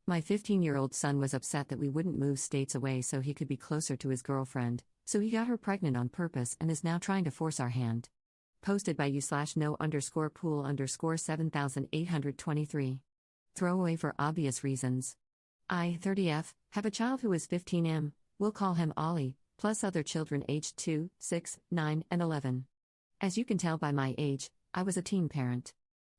My 15-year-old son was upset that we wouldn't move states away so he could be closer to his girlfriend, so he got her pregnant on purpose and is now trying to force our hand. Posted by you/no_pool_7823. Throwaway for obvious reasons. I, 30F, have a child who is 15M, we'll call him Ollie, plus other children aged 2, 6, 9, and 11. As you can tell by my age, I was a teen parent.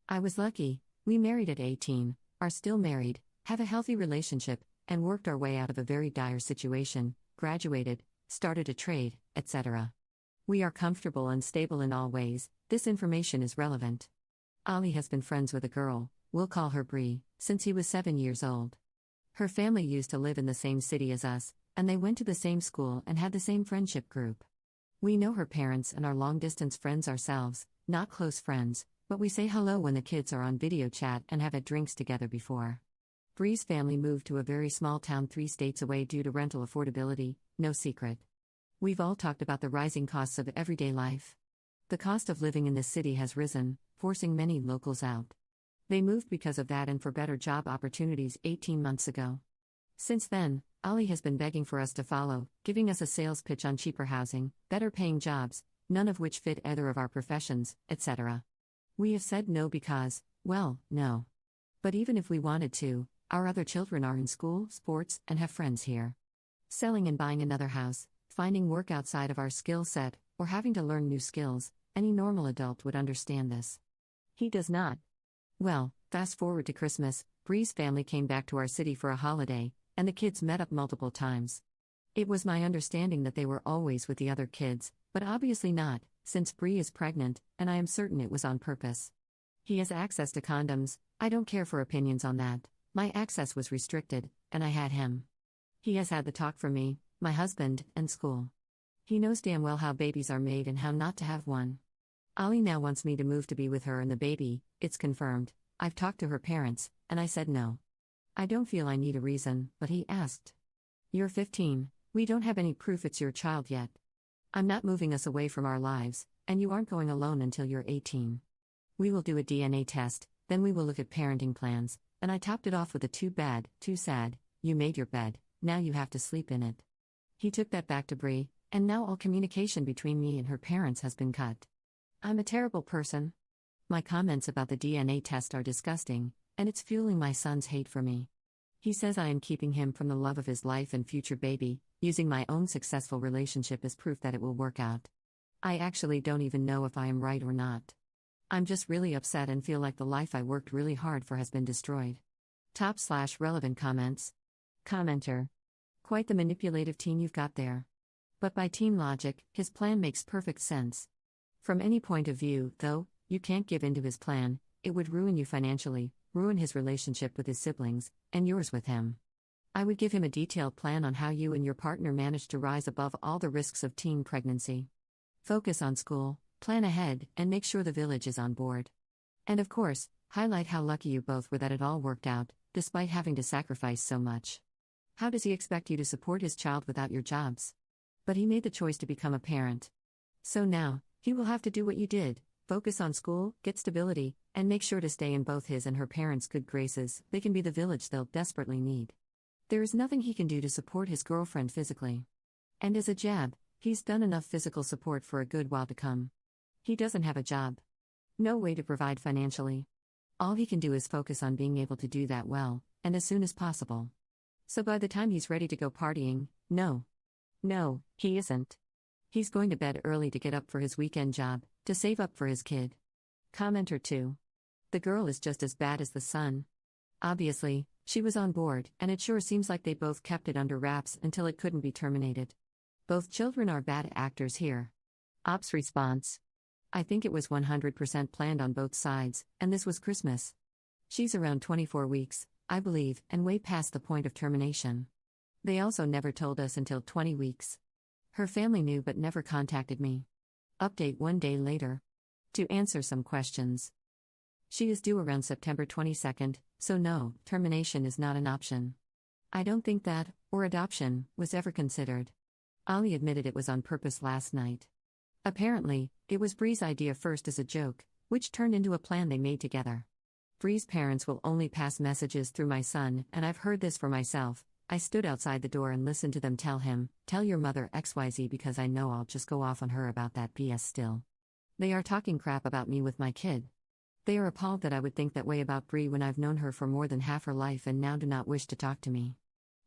I was lucky, we married at 18, are still married, have a healthy relationship, and worked our way out of a very dire situation, graduated, started a trade, etc. We are comfortable and stable in all ways. This information is relevant. Ollie has been friends with a girl, we'll call her Bree, since he was 7 years old. Her family used to live in the same city as us, and they went to the same school and had the same friendship group. We know her parents and are long-distance friends ourselves, not close friends, but we say hello when the kids are on video chat and have had drinks together before. Bree's family moved to a very small town 3 states away due to rental affordability, no secret. We've all talked about the rising costs of everyday life. The cost of living in this city has risen, forcing many locals out. They moved because of that and for better job opportunities 18 months ago. Since then, Ollie has been begging for us to follow, giving us a sales pitch on cheaper housing, better paying jobs, none of which fit either of our professions, etc. We have said no because, well, no. But even if we wanted to, our other children are in school, sports, and have friends here. Selling and buying another house, finding work outside of our skill set, or having to learn new skills, any normal adult would understand this. He does not. Well, fast forward to Christmas, Bree's family came back to our city for a holiday, and the kids met up multiple times. It was my understanding that they were always with the other kids, but obviously not, since Bree is pregnant, and I am certain it was on purpose. He has access to condoms, I don't care for opinions on that. My access was restricted, and I had him. He has had the talk from me, my husband, and school. He knows damn well how babies are made and how not to have one. Ollie now wants me to move to be with her and the baby, it's confirmed. I've talked to her parents, and I said no. I don't feel I need a reason, but he asked. You're 15, we don't have any proof it's your child yet. I'm not moving us away from our lives, and you aren't going alone until you're 18. We will do a DNA test, then we will look at parenting plans, and I topped it off with a too bad, too sad, you made your bed, now you have to sleep in it. He took that back to Bree, and now all communication between me and her parents has been cut. I'm a terrible person. My comments about the DNA test are disgusting, and it's fueling my son's hate for me. He says I am keeping him from the love of his life and future baby, using my own successful relationship as proof that it will work out. I actually don't even know if I am right or not. I'm just really upset and feel like the life I worked really hard for has been destroyed. Top/relevant comments. Commenter. Quite the manipulative teen you've got there. But by teen logic, his plan makes perfect sense. From any point of view, though, you can't give in to his plan, it would ruin you financially, ruin his relationship with his siblings, and yours with him. I would give him a detailed plan on how you and your partner managed to rise above all the risks of teen pregnancy. Focus on school, plan ahead, and make sure the village is on board. And of course, highlight how lucky you both were that it all worked out, despite having to sacrifice so much. How does he expect you to support his child without your jobs? But he made the choice to become a parent. So now, he will have to do what you did, focus on school, get stability, and make sure to stay in both his and her parents' good graces. They can be the village they'll desperately need. There is nothing he can do to support his girlfriend physically. And as a jab, he's done enough physical support for a good while to come. He doesn't have a job. No way to provide financially. All he can do is focus on being able to do that well, and as soon as possible. So by the time he's ready to go partying, no, he isn't. He's going to bed early to get up for his weekend job, to save up for his kid. Commenter 2. The girl is just as bad as the son. Obviously, she was on board, and it sure seems like they both kept it under wraps until it couldn't be terminated. Both children are bad actors here. Ops response. I think it was 100% planned on both sides, and this was Christmas. She's around 24 weeks, I believe, and way past the point of termination. They also never told us until 20 weeks. Her family knew but never contacted me. Update 1 day later. To answer some questions. She is due around September 22nd, so no, termination is not an option. I don't think that, or adoption, was ever considered. Ollie admitted it was on purpose last night. Apparently, it was Bree's idea first as a joke, which turned into a plan they made together. Bree's parents will only pass messages through my son, and I've heard this for myself. I stood outside the door and listened to them tell him, "Tell your mother XYZ," because I know I'll just go off on her about that BS still. They are talking crap about me with my kid. They are appalled that I would think that way about Bree when I've known her for more than half her life and now do not wish to talk to me.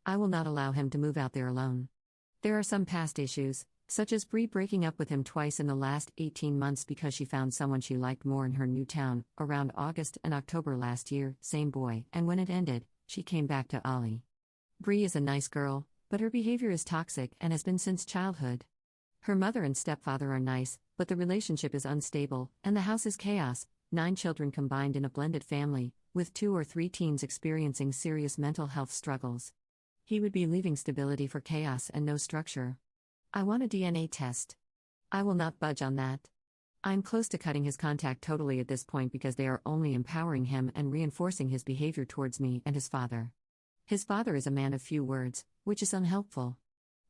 I will not allow him to move out there alone. There are some past issues, such as Bree breaking up with him twice in the last 18 months because she found someone she liked more in her new town, around August and October last year, same boy, and when it ended, she came back to Ollie. Bree is a nice girl, but her behavior is toxic and has been since childhood. Her mother and stepfather are nice, but the relationship is unstable, and the house is chaos, 9 children combined in a blended family, with 2 or 3 teens experiencing serious mental health struggles. He would be leaving stability for chaos and no structure. I want a DNA test. I will not budge on that. I'm close to cutting his contact totally at this point because they are only empowering him and reinforcing his behavior towards me and his father. His father is a man of few words, which is unhelpful.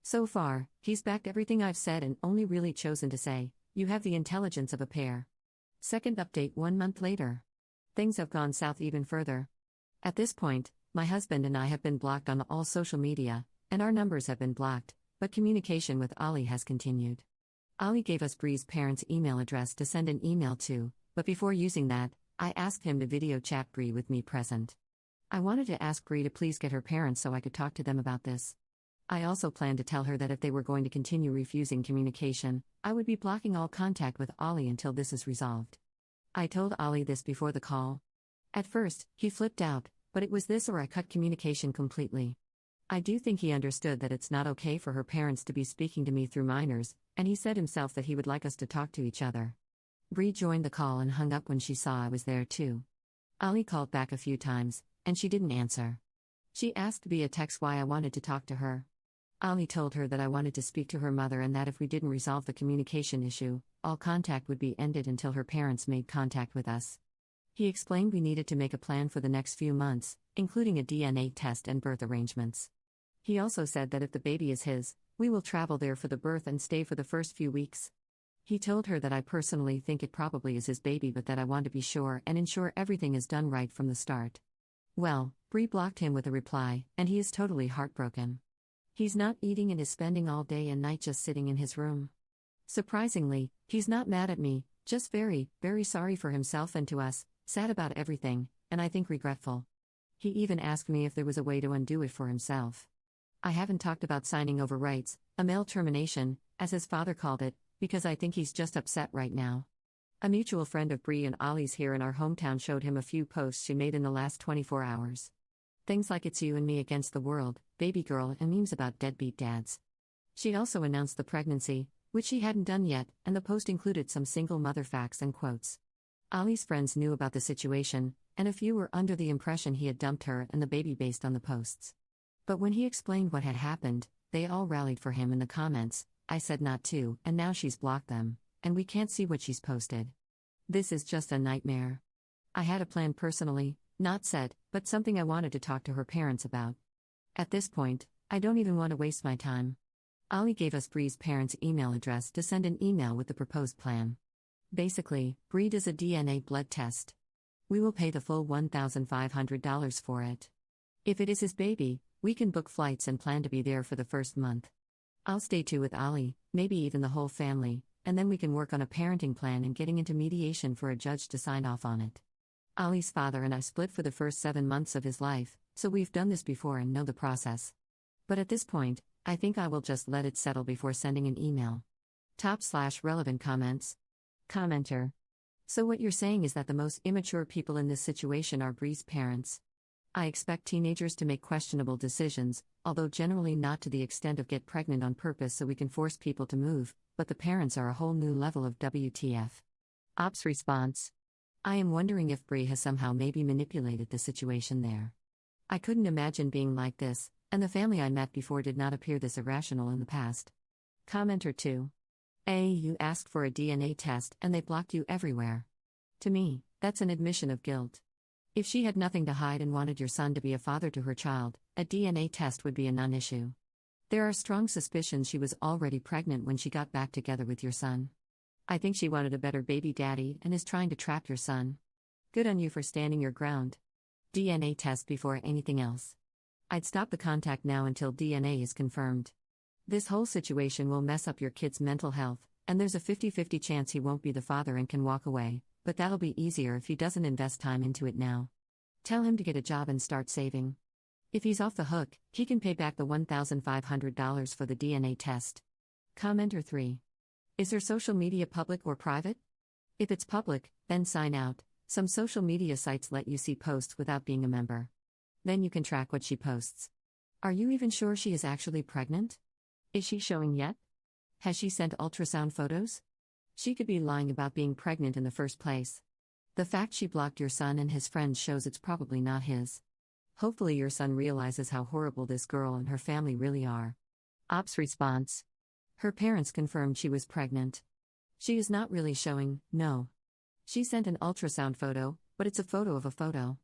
So far, he's backed everything I've said and only really chosen to say, "You have the intelligence of a pear." Second update 1 month later. Things have gone south even further. At this point, my husband and I have been blocked on all social media, and our numbers have been blocked, but communication with Ollie has continued. Ollie gave us Bree's parents' email address to send an email to, but before using that, I asked him to video chat Bree with me present. I wanted to ask Bree to please get her parents so I could talk to them about this. I also planned to tell her that if they were going to continue refusing communication, I would be blocking all contact with Ollie until this is resolved. I told Ollie this before the call. At first, he flipped out, but it was this or I cut communication completely. I do think he understood that it's not okay for her parents to be speaking to me through minors, and he said himself that he would like us to talk to each other. Bree joined the call and hung up when she saw I was there too. Ollie called back a few times, and she didn't answer. She asked via text why I wanted to talk to her. Ollie told her that I wanted to speak to her mother and that if we didn't resolve the communication issue, all contact would be ended until her parents made contact with us. He explained we needed to make a plan for the next few months, including a DNA test and birth arrangements. He also said that if the baby is his, we will travel there for the birth and stay for the first few weeks. He told her that I personally think it probably is his baby but that I want to be sure and ensure everything is done right from the start. Well, Bree blocked him with a reply, and he is totally heartbroken. He's not eating and is spending all day and night just sitting in his room. Surprisingly, he's not mad at me, just very, very sorry for himself and to us, sad about everything, and I think regretful. He even asked me if there was a way to undo it for himself. I haven't talked about signing over rights, a male termination, as his father called it, because I think he's just upset right now. A mutual friend of Bree and Ollie's here in our hometown showed him a few posts she made in the last 24 hours. Things like "It's you and me against the world," baby girl, and memes about deadbeat dads. She also announced the pregnancy, which she hadn't done yet, and the post included some single mother facts and quotes. Ollie's friends knew about the situation, and a few were under the impression he had dumped her and the baby based on the posts. But when he explained what had happened, they all rallied for him in the comments. I said not to, and now she's blocked them, and we can't see what she's posted. This is just a nightmare. I had a plan personally, not set, but something I wanted to talk to her parents about. At this point, I don't even want to waste my time. Ollie gave us Bree's parents' email address to send an email with the proposed plan. Basically, Bree does a DNA blood test. We will pay the full $1,500 for it. If it is his baby, we can book flights and plan to be there for the first month. I'll stay too with Ollie, maybe even the whole family, and then we can work on a parenting plan and getting into mediation for a judge to sign off on it. Ollie's father and I split for the first 7 months of his life, so we've done this before and know the process. But at this point, I think I will just let it settle before sending an email. Top/relevant comments. Commenter. So what you're saying is that the most immature people in this situation are Bree's parents. I expect teenagers to make questionable decisions, although generally not to the extent of get pregnant on purpose so we can force people to move, but the parents are a whole new level of WTF. Ops response. I am wondering if Bree has somehow maybe manipulated the situation there. I couldn't imagine being like this, and the family I met before did not appear this irrational in the past. Commenter 2. You asked for a DNA test and they blocked you everywhere. To me, that's an admission of guilt. If she had nothing to hide and wanted your son to be a father to her child, a DNA test would be a non-issue. There are strong suspicions she was already pregnant when she got back together with your son. I think she wanted a better baby daddy and is trying to trap your son. Good on you for standing your ground. DNA test before anything else. I'd stop the contact now until DNA is confirmed. This whole situation will mess up your kid's mental health, and there's a 50-50 chance he won't be the father and can walk away, but that'll be easier if he doesn't invest time into it now. Tell him to get a job and start saving. If he's off the hook, he can pay back the $1,500 for the DNA test. Commenter 3. Is her social media public or private? If it's public, then sign out. Some social media sites let you see posts without being a member. Then you can track what she posts. Are you even sure she is actually pregnant? Is she showing yet? Has she sent ultrasound photos? She could be lying about being pregnant in the first place. The fact she blocked your son and his friends shows it's probably not his. Hopefully your son realizes how horrible this girl and her family really are. Ops response. Her parents confirmed she was pregnant. She is not really showing, no. She sent an ultrasound photo, but it's a photo of a photo.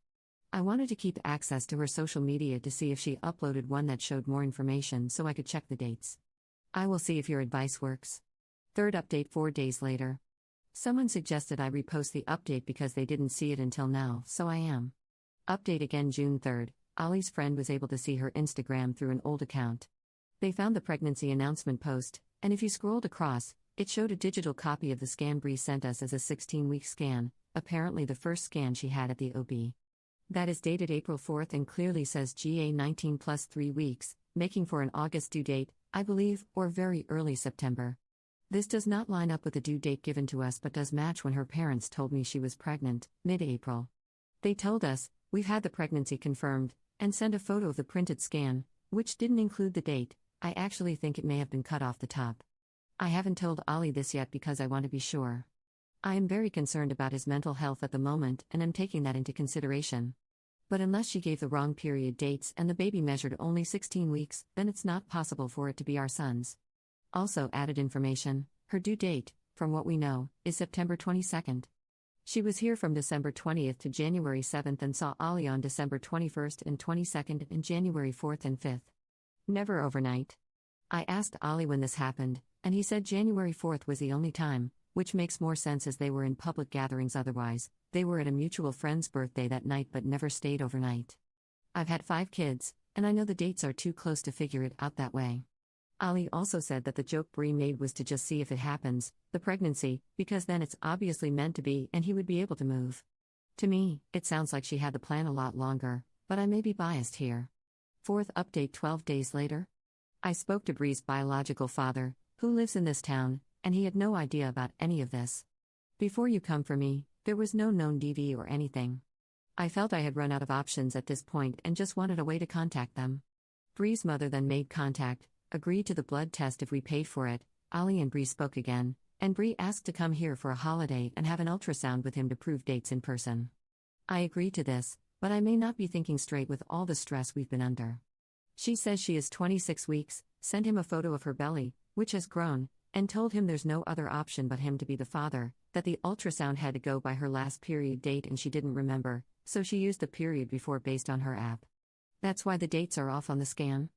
I wanted to keep access to her social media to see if she uploaded one that showed more information so I could check the dates. I will see if your advice works. Third update 4 days later. Someone suggested I repost the update because they didn't see it until now, so I am. Update again June 3rd. Ollie's friend was able to see her Instagram through an old account. They found the pregnancy announcement post, and if you scrolled across, it showed a digital copy of the scan Bree sent us as a 16-week scan, apparently the first scan she had at the OB. That is dated April 4th and clearly says GA19 plus 3 weeks, making for an August due date, I believe, or very early September. This does not line up with the due date given to us but does match when her parents told me she was pregnant, mid-April. They told us, we've had the pregnancy confirmed, and sent a photo of the printed scan, which didn't include the date. I actually think it may have been cut off the top. I haven't told Ollie this yet because I want to be sure. I am very concerned about his mental health at the moment and am taking that into consideration. But unless she gave the wrong period dates and the baby measured only 16 weeks, then it's not possible for it to be our son's. Also added information, her due date, from what we know, is September 22nd. She was here from December 20th to January 7th and saw Ollie on December 21st and 22nd and January 4th and 5th. Never overnight. I asked Ollie when this happened, and he said January 4th was the only time, which makes more sense as they were in public gatherings otherwise. They were at a mutual friend's birthday that night but never stayed overnight. I've had 5 kids, and I know the dates are too close to figure it out that way. Ollie also said that the joke Bree made was to just see if it happens, the pregnancy, because then it's obviously meant to be and he would be able to move. To me, it sounds like she had the plan a lot longer, but I may be biased here. Fourth update 12 days later. I spoke to Bree's biological father, who lives in this town, and he had no idea about any of this. Before you come for me, there was no known DV or anything. I felt I had run out of options at this point and just wanted a way to contact them. Bree's mother then made contact, agreed to the blood test if we paid for it. Ollie and Bree spoke again, and Bree asked to come here for a holiday and have an ultrasound with him to prove dates in person. I agreed to this, but I may not be thinking straight with all the stress we've been under. She says she is 26 weeks, sent him a photo of her belly, which has grown, and told him there's no other option but him to be the father, that the ultrasound had to go by her last period date and she didn't remember, so she used the period before based on her app. That's why the dates are off on the scan.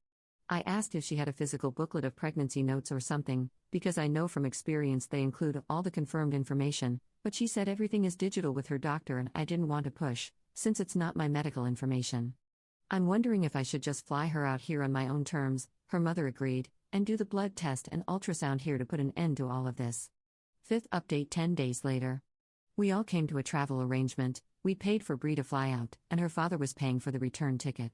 I asked if she had a physical booklet of pregnancy notes or something, because I know from experience they include all the confirmed information, but she said everything is digital with her doctor and I didn't want to push, since it's not my medical information. I'm wondering if I should just fly her out here on my own terms. Her mother agreed, and do the blood test and ultrasound here to put an end to all of this. Fifth update 10 days later. We all came to a travel arrangement. We paid for Bree to fly out, and her father was paying for the return ticket.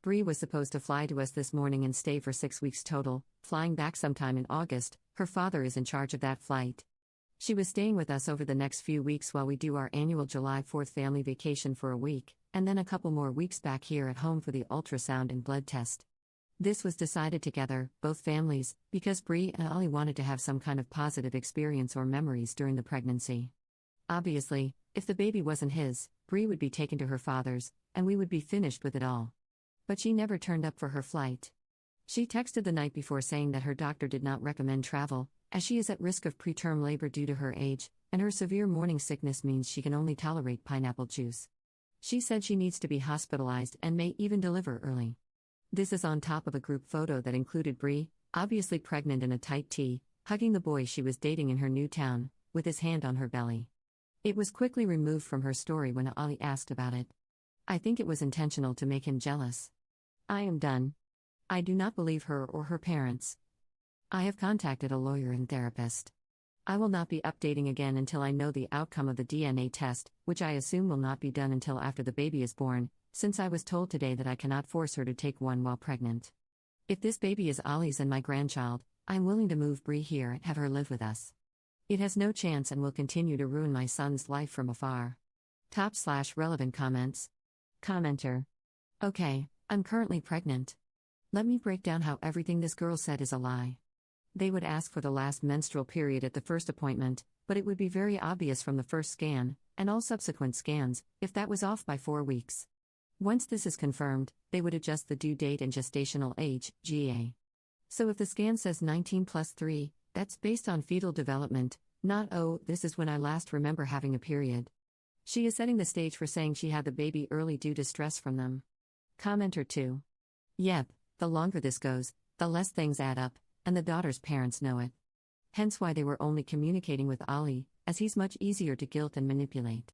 Bree was supposed to fly to us this morning and stay for 6 weeks total, flying back sometime in August. Her father is in charge of that flight. She was staying with us over the next few weeks while we do our annual July 4th family vacation for a week, and then a couple more weeks back here at home for the ultrasound and blood test. This was decided together, both families, because Bree and Ollie wanted to have some kind of positive experience or memories during the pregnancy. Obviously, if the baby wasn't his, Bree would be taken to her father's, and we would be finished with it all. But she never turned up for her flight. She texted the night before saying that her doctor did not recommend travel, as she is at risk of preterm labor due to her age, and her severe morning sickness means she can only tolerate pineapple juice. She said she needs to be hospitalized and may even deliver early. This is on top of a group photo that included Bree, obviously pregnant in a tight tee, hugging the boy she was dating in her new town, with his hand on her belly. It was quickly removed from her story when Ali asked about it. I think it was intentional to make him jealous. I am done. I do not believe her or her parents. I have contacted a lawyer and therapist. I will not be updating again until I know the outcome of the DNA test, which I assume will not be done until after the baby is born, since I was told today that I cannot force her to take one while pregnant. If this baby is Ollie's and my grandchild, I am willing to move Bree here and have her live with us. It has no chance and will continue to ruin my son's life from afar. Top/relevant comments. Commenter. Okay, I'm currently pregnant. Let me break down how everything this girl said is a lie. They would ask for the last menstrual period at the first appointment, but it would be very obvious from the first scan, and all subsequent scans, if that was off by 4 weeks. Once this is confirmed, they would adjust the due date and gestational age, GA. So if the scan says 19 plus 3, that's based on fetal development, not oh, this is when I last remember having a period. She is setting the stage for saying she had the baby early due to stress from them. Commenter 2. Yep, the longer this goes, the less things add up, and the daughter's parents know it. Hence why they were only communicating with Ali, as he's much easier to guilt and manipulate.